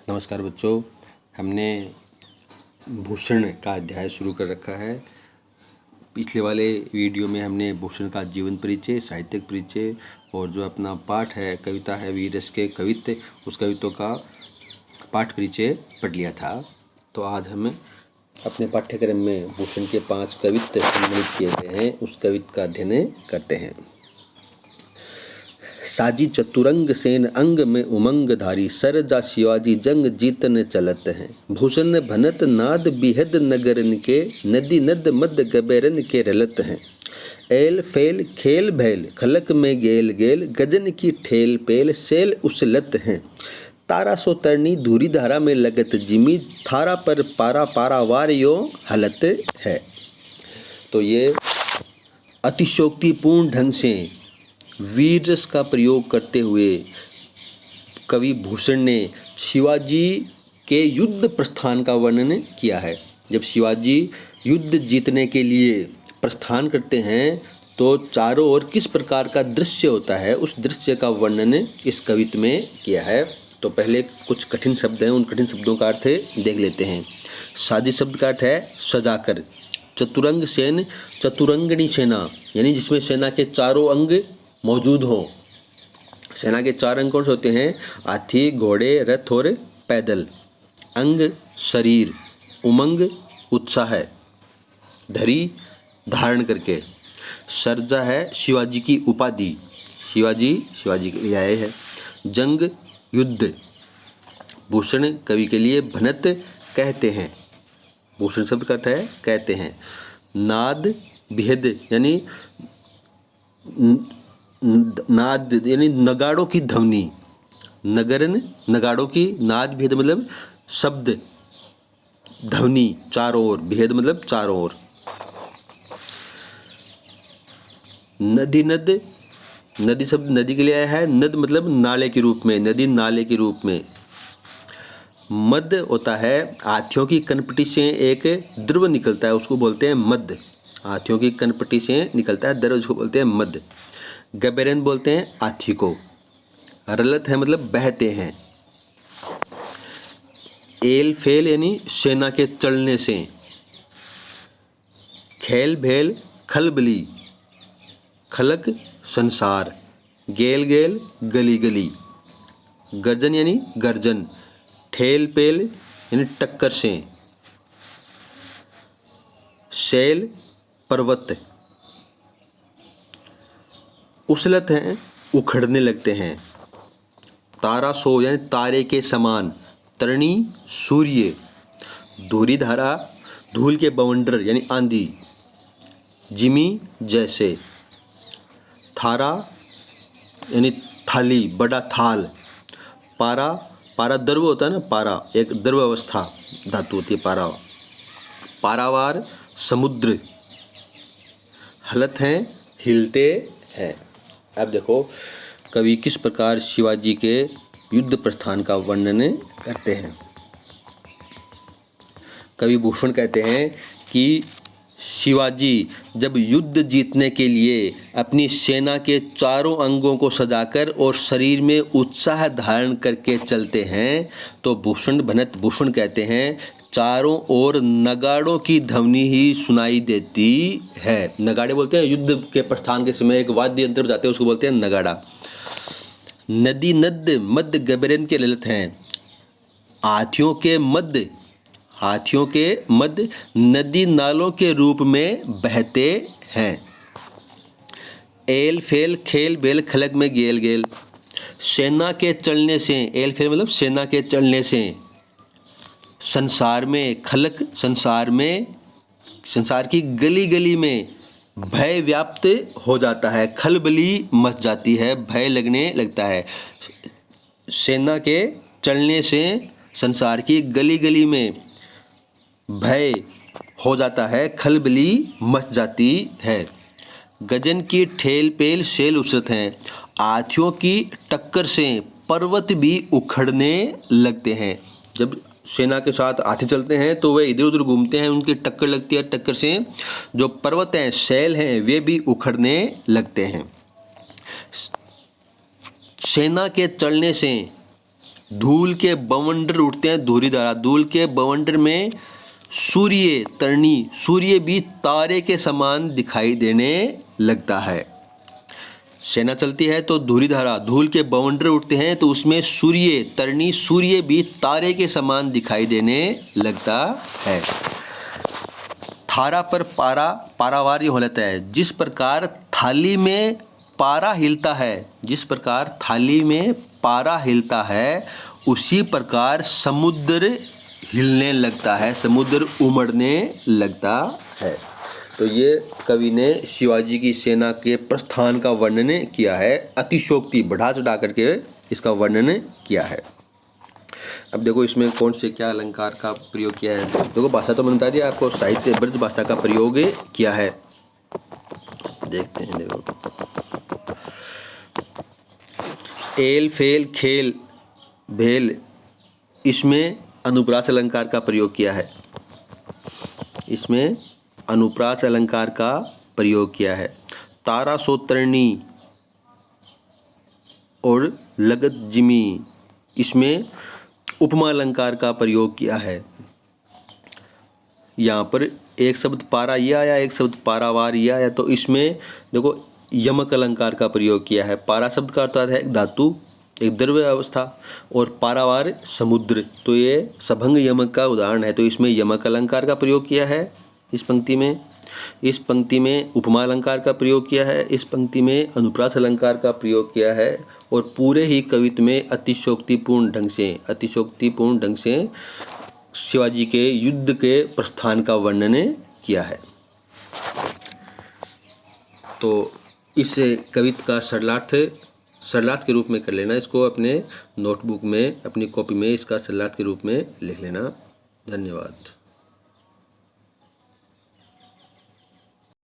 नमस्कार बच्चों, हमने भूषण का अध्याय शुरू कर रखा है। पिछले वाले वीडियो में हमने भूषण का जीवन परिचय, साहित्यिक परिचय और जो अपना पाठ है, कविता है वीर रस के कवित्व, उस कवित्व का पाठ परिचय पढ़ लिया था। तो आज हम अपने पाठ्यक्रम में भूषण के 5 कवित्व सम्मिलित किए गए हैं, उस कवित्व का अध्ययन करते हैं। साजी चतुरंग सेन अंग में उमंग धारी, सर जा शिवाजी जंग जीतन चलत हैं। भूषण भनत नाद बिहद नगरन के, नदी नद मद गबेरन के रलत हैं। एल फैल खेल भैल खलक में गेल गेल, गजन की ठेल पेल सेल उछलत हैं। तारा सो तरनी धूरी धारा में लगत जिमी, थारा पर पारा पारावार यो हलत है। तो ये अतिशोक्तिपूर्ण ढंग से वीर रस का प्रयोग करते हुए कवि भूषण ने शिवाजी के युद्ध प्रस्थान का वर्णन किया है। जब शिवाजी युद्ध जीतने के लिए प्रस्थान करते हैं तो चारों ओर किस प्रकार का दृश्य होता है, उस दृश्य का वर्णन इस कवित्व में किया है। तो पहले कुछ कठिन शब्द हैं, उन कठिन शब्दों का अर्थ देख लेते हैं। साजी शब्द का अर्थ है सजाकर। चतुरंग सेन, चतुरंगणी सेना, यानी जिसमें सेना के चारों अंग मौजूद हों। सेना के 4 अंग कौन से होते हैं? हाथी, घोड़े, रथ और पैदल। अंग शरीर, उमंग उत्साह, धरी धारण करके। सर्जा है शिवाजी की उपाधि, शिवाजी के लिए आए हैं। जंग युद्ध, भूषण कवि के लिए भनत कहते हैं। भूषण शब्द का अर्थ है कहते हैं। नाद बिहद, यानी नाद यानी नगाड़ों की ध्वनि। नगरन नगाड़ों की, नाद भेद मतलब शब्द, ध्वनि चारों ओर, भेद मतलब चारों ओर। नदी नद, नदी शब्द नदी के लिए आया है। नद मतलब नाले के रूप में, नदी नाले के रूप में। मद होता है हाथियों की कनपटी से एक द्रव निकलता है, उसको बोलते हैं मद। हाथियों की कनपटी से निकलता है द्रव, उसको बोलते हैं मद। गबेरन बोलते हैं हाथी को। रलत है मतलब बहते हैं। एल फेल यानी सेना के चलने से। खेल भेल खलबली, खलक संसार। गेल गेल गली गली। गर्जन यानी गर्जन। ठेल पेल यानी टक्कर से। शैल पर्वत। उछलत हैं उखड़ने लगते हैं। तारा सो यानी तारे के समान। तरणी सूर्य। धूरी धारा धूल के बवंडर यानी आंधी। जिमी जैसे। थारा यानी थाली, बड़ा थाल। पारा, पारा द्रव होता है ना, पारा एक द्रव अवस्था धातु होती है पारा। पारावार समुद्र। हलत हैं हिलते हैं। अब देखो कवि किस प्रकार शिवाजी के युद्ध प्रस्थान का वर्णन करते हैं। कवि भूषण कहते हैं कि शिवाजी जब युद्ध जीतने के लिए अपनी सेना के चारों अंगों को सजाकर और शरीर में उत्साह धारण करके चलते हैं तो भूषण कहते हैं चारों ओर नगाड़ों की ध्वनि ही सुनाई देती है। नगाड़े बोलते हैं युद्ध के प्रस्थान के समय एक वाद्य यंत्र बजाते हैं, उसको बोलते हैं नगाड़ा। नदी नद मद गबेरन के ललित हैं। हाथियों के मद नदी नालों के रूप में बहते हैं। एल फेल खेल बेल खलक में गेल गेल। सेना के चलने से, एल फेल मतलब सेना के चलने से। संसार में, खलक संसार की गली गली में भय व्याप्त हो जाता है, खलबली मच जाती है, भय लगने लगता है। सेना के चलने से संसार की गली गली में भय हो जाता है, खलबली मच जाती है। गजन की ठेल पेल सेल उछलत हैं। हाथियों की टक्कर से पर्वत भी उखड़ने लगते हैं। जब सेना के साथ हाथी चलते हैं तो वे इधर उधर घूमते हैं, उनकी टक्कर लगती है, टक्कर से जो पर्वत हैं, शैल हैं, वे भी उखड़ने लगते हैं। सेना के चलने से धूल के बवंडर उठते हैं धुरीधारा, धूल के बवंडर में सूर्य तरणी, सूर्य भी तारे के समान दिखाई देने लगता है। सेना चलती है तो धुरीधारा, धूल के बवंडर उठते हैं तो उसमें सूर्य तरणी, सूर्य भी तारे के समान दिखाई देने लगता है। थारा पर पारा, पारावार हो लेता है। जिस प्रकार थाली में पारा हिलता है, जिस प्रकार थाली में पारा हिलता है, उसी प्रकार समुद्र हिलने लगता है, समुद्र उमड़ने लगता है। तो ये कवि ने शिवाजी की सेना के प्रस्थान का वर्णन किया है, अतिशयोक्ति बढ़ा चढ़ा करके इसका वर्णन किया है। अब देखो इसमें कौन से क्या अलंकार का प्रयोग किया है। देखो भाषा तो मैंने बता दिया आपको, साहित्य ब्रज भाषा का प्रयोग किया है। देखते हैं, देखो एल फेल खेल भेल, इसमें अनुप्रास अलंकार का प्रयोग किया है, इसमें अनुप्रास अलंकार का प्रयोग किया है। तारा सोतरणी और लगत जिमी, इसमें उपमा अलंकार का प्रयोग किया है। यहाँ पर एक शब्द पारा ये आया, एक शब्द पारावार ये आया, तो इसमें देखो यमक अलंकार का प्रयोग किया है। पारा शब्द का अर्थ है एक धातु, एक द्रव्य अवस्था, और पारावार समुद्र, तो ये सभंग यमक का उदाहरण है। तो इसमें यमक अलंकार का प्रयोग किया है इस पंक्ति में, इस पंक्ति में उपमा अलंकार का प्रयोग किया है, इस पंक्ति में अनुप्रास अलंकार का प्रयोग किया है, और पूरे ही कवित्व में अतिशयोक्तिपूर्ण ढंग से शिवाजी के युद्ध के प्रस्थान का वर्णन किया है। तो इस कवित्व का सरलार्थ के रूप में कर लेना, इसको अपने नोटबुक में, अपनी कॉपी में इसका सरलार्थ के रूप में लिख लेना। धन्यवाद।